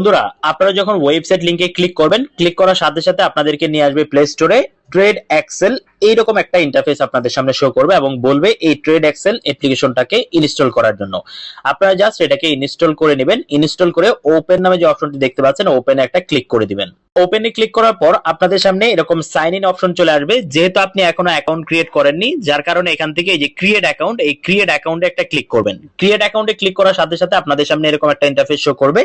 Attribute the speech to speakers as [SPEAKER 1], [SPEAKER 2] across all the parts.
[SPEAKER 1] বন্ধুরা, আপনারা যখন ওয়েবসাইট লিংকে ক্লিক করবেন, ক্লিক করার সাথে সাথে আপনাদেরকে নিয়ে আসবে প্লে স্টোরে ট্রেড এক্সেল। এইরকম একটা ইন্টারফেস আপনাদের সামনে শো করবে এবং বলবে এই ট্রেড এক্সেল অ্যাপ্লিকেশনটাকে ইনস্টল করার জন্য। আপনারা জাস্ট এটাকে ইনস্টল করে নেবেন। ইনস্টল করে ওপেন নামে যে অপশনটি দেখতে পাচ্ছেন, ওপেনে একটা ক্লিক করে দিবেন। ওপেনে ক্লিক করার পর আপনাদের সামনে এরকম সাইন ইন অপশন চলে আসবে। যেহেতু আপনি এখনো অ্যাকাউন্ট ক্রিয়েট করেননি, যার কারণে এখান থেকে এই যে ক্রিয়েট অ্যাকাউন্ট, এই ক্রিয়েট অ্যাকাউন্টে একটা ক্লিক করবেন। ক্রিয়েট অ্যাকাউন্টে ক্লিক করার সাথে সাথে আপনাদের সামনে এরকম একটা ইন্টারফেস শো করবে।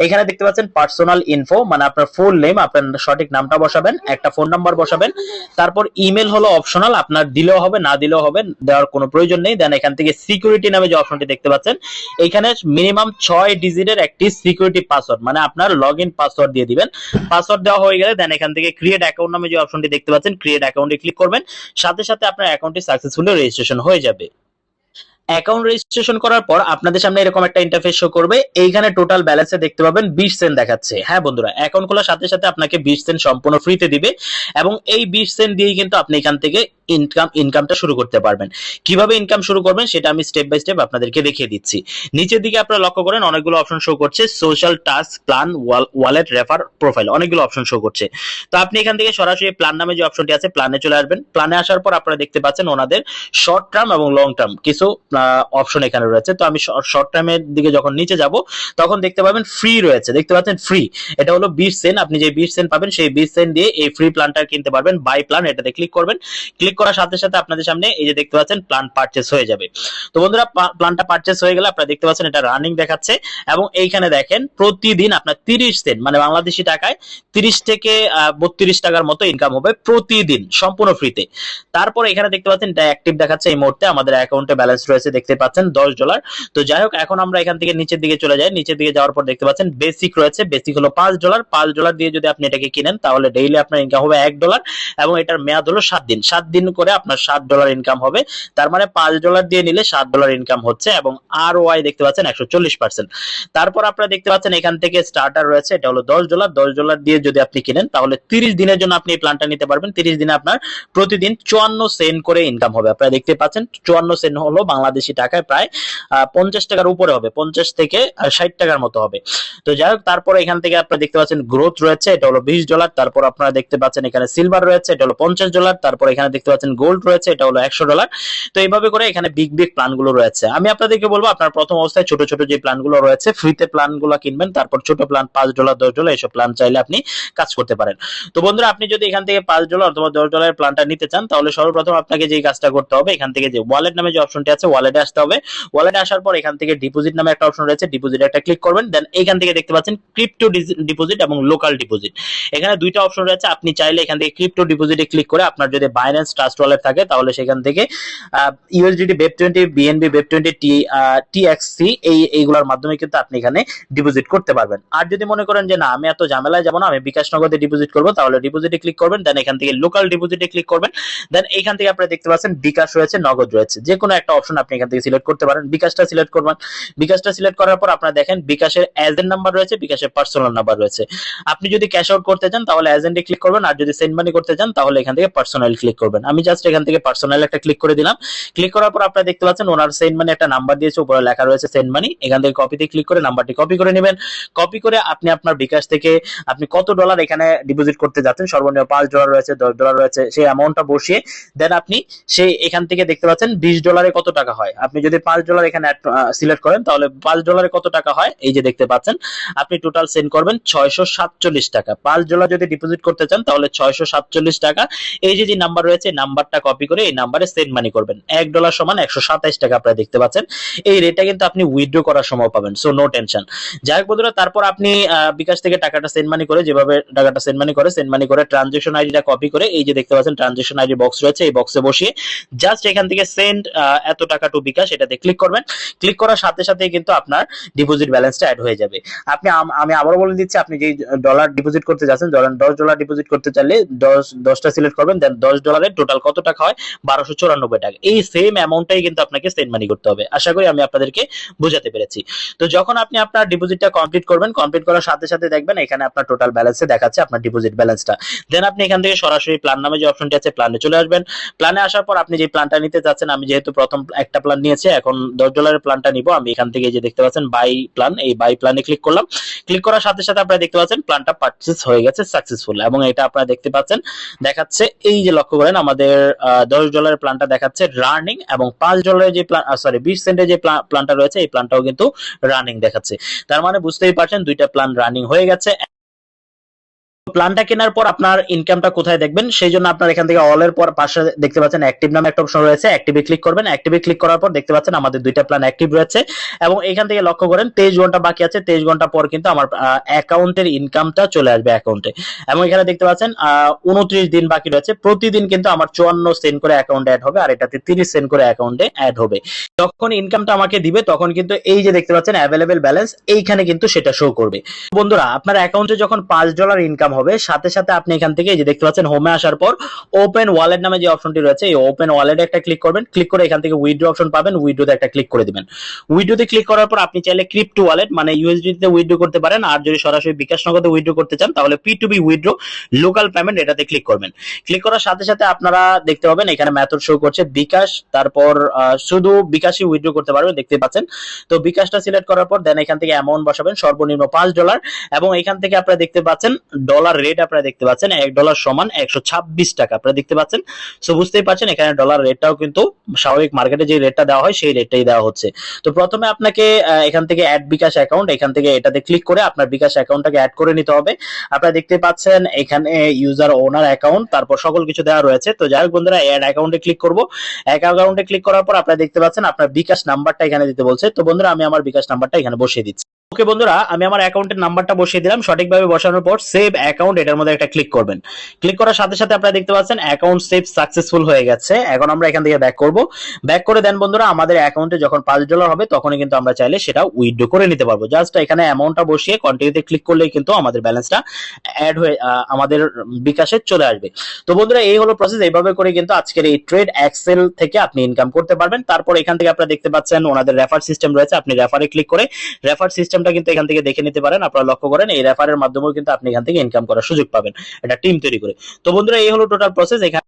[SPEAKER 1] এখানে দেখতে পাচ্ছেন পার্সোনাল ইনফো, মানে আপনার ফুল নেম, আপনার সঠিক নামটা বসাবেন, একটা ফোন নাম্বার বসাবেন। তারপর ইমেল হলো অপশনাল, আপনার দিলেও হবে না দিলেও হবে, দেওয়ার কোনো প্রয়োজন নেই। দেন এখান থেকে সিকিউরিটি নামে যে অপশনটি দেখতে পাচ্ছেন, এখানে মিনিমাম 6 ডিজিটের একটি সিকিউরিটি পাসওয়ার্ড, মানে আপনার লগইন পাসওয়ার্ড দিয়ে দিবেন। পাসওয়ার্ড দেওয়া হয়ে গেলে দেন এখান থেকে ক্রিয়েট অ্যাকাউন্ট নামে যে অপশনটি দেখতে পাচ্ছেন, ক্রিয়েট অ্যাকাউন্টে ক্লিক করবেন। সাথে সাথে আপনার অ্যাকাউন্টটি সাকসেসফুলি রেজিস্ট্রেশন হয়ে যাবে। অ্যাকাউন্ট রেজিস্ট্রেশন করার পর আপনাদের সামনে এরকম একটা ইন্টারফেস শো করবে। এইখানে টোটাল ব্যালেন্সে দেখতে পাবেন 20 সেন্ট দেখাচ্ছে। হ্যাঁ বন্ধুরা, অ্যাকাউন্ট খোলার সাথে সাথে আপনাকে 20 সেন্ট সম্পূর্ণ ফ্রিতে দিবে এবং এই 20 সেন্ট দিয়েই কিন্তু আপনি এখান থেকে ইনকামটা শুরু করতে পারবেন। কিভাবে ইনকাম শুরু করবেন সেটা আমি স্টেপ বাই স্টেপ আপনাদেরকে দেখিয়ে দিচ্ছি। নিচের দিকে আপনারা লক্ষ্য করেন অনেকগুলো অপশন শো করছে, social, task, plan, wallet, refer, profile, অনেকগুলো অপশন শো করছে। তো আপনি এখান থেকে সরাসরি প্ল্যান নামে যে অপশনটি আছে, প্ল্যানে চলে আসবেন। প্ল্যানে আসার পর আপনারা দেখতে পাচ্ছেন ওনাদের শর্ট টার্ম এবং লং টার্ম কিছু অপশন এখানে রয়েছে। তো আমি শর্ট টার্মের দিকে যখন নিচে যাব তখন দেখতে পাবেন ফ্রি রয়েছে, দেখতে পাচ্ছেন ফ্রি। এটা হলো 20 সেন্ট। আপনি যে 20 সেন্ট পাবেন সেই 20 সেন্ট দিয়ে এই ফ্রি প্ল্যানটা কিনতে পারবেন। বাই প্ল্যান, এটাতে ক্লিক করবেন। ক্লিক করার সাথে সাথে আপনাদের সামনে এই যে দেখতে পাচ্ছেন প্ল্যান পারচেজ হয়ে যাবে। তো বন্ধুরা, প্ল্যানটা পারচেজ হয়ে গেলে আপনারা দেখতে পাচ্ছেন এটা রানিং দেখাচ্ছে এবং এইখানে দেখেন প্রতিদিন আপনার 30 সেন্ট, মানে বাংলাদেশি টাকায় 30 থেকে 32 টাকার মতো ইনকাম হবে প্রতিদিন, সম্পূর্ণ ফ্রিতে। তারপর এখানে দেখতে পাচ্ছেন এটা অ্যাক্টিভ দেখাচ্ছে। এই মুহূর্তে আমাদের অ্যাকাউন্টে ব্যালেন্স রয়েছে দেখতে পাচ্ছেন $10। তো যাই হোক, এখন আমরা এখান থেকে নিচের দিকে চলে যাই। নিচের দিকে যাওয়ার পর দেখতে পাচ্ছেন বেসিক রয়েছে। বেসিক হলো $5। $5 দিয়ে যদি আপনি এটাকে কিনেন তাহলে ডেইলি আপনার ইনকাম হবে $1 এবং এটার মেয়াদ হলো 7 দিন। 7 দিন করে আপনার $7 ইনকাম হবে। তার মানে $5 দিয়ে নিলে $7 ইনকাম হচ্ছে এবং ROI দেখতে পাচ্ছেন 140%। তারপর আপনারা দেখতে পাচ্ছেন এখান থেকে স্টার্টার রয়েছে, এটা হলো $10। $10 দিয়ে যদি আপনি কিনেন তাহলে 30 দিনের জন্য আপনি এই প্ল্যানটা নিতে পারবেন। 30 দিনে আপনার প্রতিদিন 54 সেন্ট করে ইনকাম হবে। আপনারা দেখতে পাচ্ছেন 54 সেন্ট হলো বাংলাদেশি টাকায় প্রায় 50 টাকার উপরে হবে, 50 থেকে 60 টাকার মতো হবে। তো যাই হোক, তারপরে এখান থেকে আপনারা দেখতে পাচ্ছেন গ্রোথ রয়েছে, এটা হলো $20। তারপর আপনারা দেখতে পাচ্ছেন এখানে সিলভার রয়েছে, এটা হলো $50। তারপর এখানে দেখতে পাচ্ছেন গোল্ড রয়েছে, এটা হলো $100। তো এইভাবে করে এখানে বিগ বিগ প্ল্যানগুলো রয়েছে। আমি আপনাদেরকে বলবো আপনার প্রথম অবস্থায় ছোট ছোট যে প্ল্যানগুলো রয়েছে ফ্রিতে প্ল্যানগুলো কিনবেন। তারপর ছোট প্ল্যান $5, $10 এসব প্ল্যান চাইলে আপনি কাজ করতে পারেন। তো বন্ধুরা, আপনি যদি এখান থেকে $5 অথবা $10 প্ল্যানটা নিতে চান তাহলে সর্বপ্রথম আপনাকে যে কাজটা করতে হবে, এখান থেকে যে ওয়ালেট নামে যে অপশনটি আছে ওয়ালেটে আসতে হবে। ওয়ালেটে আসার পর এখান থেকে ডিপোজিট নামে একটা অপশন রয়েছে, ডিপোজিটে একটা ক্লিক করবেন। দেন এখান থেকে দেখতে পাচ্ছেন ক্রিপ্টো ডিপোজিট এবং লোকাল ডিপোজিট, এখানে দুইটা অপশন রয়েছে। আপনি চাইলে এখান থেকে ক্রিপ্টো ডিপোজিটে ক্লিক করে আপনার যদি বাইন্যান্স ট্রাস্ট ওয়ালেট থাকে তাহলে সেখান থেকে USDT BEP20, BNB BEP20, TXC এইগুলোর মাধ্যমে কিন্তু আপনি এখানে ডিপোজিট করতে পারবেন। আর যদি মনে করেন যে না, আমি এত ঝামেলায় যাব না, আমি বিকাশ নগদে ডিপোজিট করব, তাহলে ডিপোজিটে ক্লিক করবেন। দেন এখান থেকে লোকাল ডিপোজিটে ক্লিক করবেন। দেন এখান থেকে আপনারা দেখতে পাচ্ছেন বিকাশ রয়েছে, নগদ রয়েছে, যে কোনো একটা অপশন আপনি এখান থেকে সিলেক্ট করতে পারেন। বিকাশটা সিলেক্ট করবেন। বিকাশটা সিলেক্ট করার পর আপনারা দেখেন বিকাশের এজেন্ট নাম্বার রয়েছে, বিকাশের পার্সোনাল নাম্বার রয়েছে। আপনি যদি ক্যাশ আউট করতে চান তাহলে এজেন্টে ক্লিক করবেন, আর যদি সেন্ড মানি করতে চান তাহলে এখান থেকে পার্সোনাল ক্লিক করবেন। আমি জাস্ট এখান থেকে পার্সোনাল একটা ক্লিক করে দিলাম। ক্লিক করার পর আপনারা দেখতে পাচ্ছেন ওনার সেন্ড মানি একটা নাম্বার দিয়েছে, উপরে লেখা রয়েছে সেন্ড মানি। এখান থেকে কপিতে ক্লিক করে নাম্বারটি কপি করে নেবেন। কপি করে আপনি আপনার বিকাশ থেকে আপনি কত ডলার এখানে ডিপোজিট করতে যাচ্ছেন, সর্বনিম্ন $5 রয়েছে, $10 রয়েছে, সেই অ্যামাউন্টটা বসিয়ে দেন আপনি সেই এখান থেকে দেখতে পাচ্ছেন $20 কত টাকা হয়। আপনি যদি $5 এখানে সিলেক্ট করেন তাহলে $5 কত টাকা হয় এই যে দেখতে পাচ্ছেন। আপনি টোটাল সেন্ড করবেন 647 টাকা। $5 যদি ডিপোজিট করতে চান তাহলে 647 টাকা। এই যে নাম্বার রয়েছে নাম্বারটা কপি করে এই নাম্বারে সেন্ড মানি করবেন। $1 সমান 127 টাকা আপনারা দেখতে পাচ্ছেন। এই রেটটা কিন্তু আপনি উইথড্র করার সময় পাবেন, সো নো টেনশন। যাই হোক বন্ধুরা, তারপর আপনি বিকাশ থেকে টাকাটা সেন্ড মানি করে, যেভাবে টাকাটা সেন্ড মানি করে ট্রানজেকশন আইডিটা কপি করে এই যে দেখতে পাচ্ছেন ট্রানজেকশন আইডি বক্স রয়েছে, এই বক্সে বসিয়ে জাস্ট এখান থেকে সেন্ড এত টাকা টু বিকাশ এটাতে ক্লিক করবেন। ক্লিক করার সাথে সাথে কিন্তু আপনার ডিপোজিট ব্যালেন্সটা অ্যাড হয়ে যাবে। আমি আবারও বলে দিচ্ছি, আপনি যে ডলার ডিপোজিট করতে যাচ্ছেন, ধরেন $10 ডিপোজিট করতে চাইলে 10টা সিলেক্ট করবেন। দেন $10 টোটাল কত টাকা হয়, 1294 টাকা। এই সেম অ্যামাউন্টটাই কিন্তু আপনাকে সেন্ড মানি করতে হবে। আশা করি আমি আপনাদেরকে বোঝাতে পেরেছি। তো যখন আপনি আপনার ডিপোজিটটা কমপ্লিট করবেন, কমপ্লিট করার সাথে সাথে দেখবেন এখানে আপনার টোটাল ব্যালেন্সে দেখাচ্ছে আপনার ডিপোজিট ব্যালেন্সটা। দেন আপনি এখান থেকে সরাসরি প্ল্যান নামে যে অপশনটি আছে প্ল্যানে চলে আসবেন। প্ল্যানে আসার পর আপনি যে প্ল্যানটা নিতে যাচ্ছেন, আমি যেহেতু প্রথম একটা একটা প্ল্যান নিয়েছে, এখন $10 প্ল্যানটা নিব আমি। এখান থেকে যে দেখতে পাচ্ছেন বাই প্ল্যান, এই বাই প্ল্যানে ক্লিক করলাম। ক্লিক করার সাথে সাথে আপনারা দেখতে পাচ্ছেন প্ল্যানটা পারচেজ হয়ে গেছে সাকসেসফুল, এবং এটা আপনারা দেখতে পাচ্ছেন দেখাচ্ছে, এই যে লক্ষ্য করেন আমাদের $10 প্ল্যানটা দেখাচ্ছে রানিং, এবং $5 যে প্ল্যান, সরি 20 সেন্টের যে প্ল্যানটা রয়েছে এই প্ল্যানটাও কিন্তু রানিং দেখাচ্ছে। তার মানে বুঝতেই পারছেন দুইটা প্ল্যান রানিং হয়ে গেছে। প্ল্যানটা কেনার পর আপনার ইনকামটা কোথায় দেখবেন, সেই জন্য আপনার এখান থেকে অল এর পর পাশে দেখতে পাচ্ছেন অ্যাক্টিভ নামে একটা অপশন রয়েছে, অ্যাক্টিভে ক্লিক করবেন। অ্যাক্টিভে ক্লিক করার পর দেখতে পাচ্ছেন আমাদের দুইটা প্ল্যান অ্যাক্টিভ রয়েছে, এবং এখান থেকে লক্ষ্য করেন 23 ঘন্টা বাকি আছে। 23 ঘন্টা পর কিন্তু আমার অ্যাকাউন্টের ইনকামটা চলে আসবে অ্যাকাউন্টে, এবং এখানে দেখতে পাচ্ছেন 29 দিন বাকি রয়েছে। প্রতিদিন কিন্তু আমার 54 সেন্ট করে অ্যাকাউন্টে অ্যাড হবে, আর এটাতে 30 সেন্ট করে অ্যাকাউন্টে অ্যাড হবে। যখন ইনকামটা আমাকে দিবে তখন কিন্তু এই যে দেখতে পাচ্ছেন অ্যাভেলেবেল ব্যালেন্স, এইখানে কিন্তু সেটা শো করবে। বন্ধুরা আপনার অ্যাকাউন্টে যখন $5 ইনকাম হবে, সাথে সাথে আপনি এখান থেকে এই যে দেখতে পাচ্ছেন হোমে আসার পর ওপেন ওয়ালেট নামে যে অপশনটি রয়েছে, এই ওপেন ওয়ালেটে একটা ক্লিক করবেন। ক্লিক করে এখান থেকে উইথড্র অপশন পাবেন, উইথড্রোতে একটা ক্লিক করে দিবেন। উইথড্রোতে ক্লিক করার পর আপনি চাইলে ক্রিপ্টো ওয়ালেট মানে ইউএসডি তে উইথড্র করতে পারেন, আর যদি সরাসরি বিকাশ নগদে উইথড্র করতে চান তাহলে P2B উইথড্র লোকাল পেমেন্ট এটাতে ক্লিক করবেন। ক্লিক করার সাথে সাথে আপনারা দেখতে পাবেন এখানে মেথড শো করছে বিকাশ, তারপর শুধু বিকাশই উইথড্র করতে পারবেন, দেখতে পাচ্ছেন। তো বিকাশটা সিলেক্ট করার পর দেন এখান থেকে অ্যামাউন্ট বসাবেন সর্বনিম্ন $5, এবং এখান থেকে আপনারা দেখতে পাচ্ছেন ডলার রেট, আপনারা দেখতে পাচ্ছেন $1 সমান 126 টাকা আপনারা দেখতে পাচ্ছেন। সো বুঝতেই পারছেন এখানে ডলার রেটটাও কিন্তু স্বাভাবিক মার্কেটে যে রেটটা দেওয়া হয় সেই রেটটাই দেওয়া হচ্ছে। তো প্রথমে আপনাকে এখান থেকে অ্যাড বিকাশ অ্যাকাউন্ট, এখান থেকে এটাতে ক্লিক করে আপনার বিকাশ অ্যাকাউন্টটাকে অ্যাড করে নিতে হবে। আপনারা দেখতে পাচ্ছেন এখানে ইউজার ওনার অ্যাকাউন্ট, তারপর সকল কিছু দেওয়া রয়েছে। তো যাই হোক বন্ধুরা, অ্যাড অ্যাকাউন্টে ক্লিক করব। অ্যাকাউন্টে ক্লিক করার পর আপনারা দেখতে পাচ্ছেন আপনার বিকাশ নাম্বারটা এখানে দিতে বলছে। তো বন্ধুরা আমি আমার বিকাশ নাম্বারটা এখানে বসিয়ে দিচ্ছি। ওকে বন্ধুরা, আমি আমার অ্যাকাউন্টের নাম্বারটা বসিয়ে দিলাম। সঠিকভাবে বসানোর পর সেভ অ্যাকাউন্ট এটার মধ্যে একটা ক্লিক করবেন। ক্লিক করার সাথে সাথে আপনারা দেখতে পাচ্ছেন অ্যাকাউন্ট সেভ সাকসেসফুল হয়ে গেছে। এখন আমরা এখান থেকে ব্যাক করব। ব্যাক করে দেন বন্ধুরা, আমাদের অ্যাকাউন্টে যখন $5 হবে তখনই কিন্তু আমরা চাইলে সেটা উইথড্র করে নিতে পারবো। জাস্ট এখানে অ্যামাউন্টটা বসিয়ে কন্টিনিউতে ক্লিক করলেই কিন্তু আমাদের ব্যালেন্সটা অ্যাড হয়ে আমাদের বিকাশে চলে আসবে। তো বন্ধুরা এই হলো প্রসেস। এইভাবে করে কিন্তু আজকের এই ট্রেড এক্সেল থেকে আপনি ইনকাম করতে পারবেন। তারপর এখান থেকে আপনারা দেখতে পাচ্ছেন ওনাদের রেফার সিস্টেম রয়েছে, আপনি রেফারে ক্লিক করে রেফার সিস্টেমটা কিন্তু এখান থেকে দেখে নিতে পারেন। আপনারা লক্ষ্য করেন এই রেফারের মাধ্যমেও কিন্তু আপনি এখান থেকে ইনকাম করার সুযোগ পাবেন, এটা টিম তৈরি করে। তো বন্ধুরা এই হলো টোটাল প্রসেস। এখানে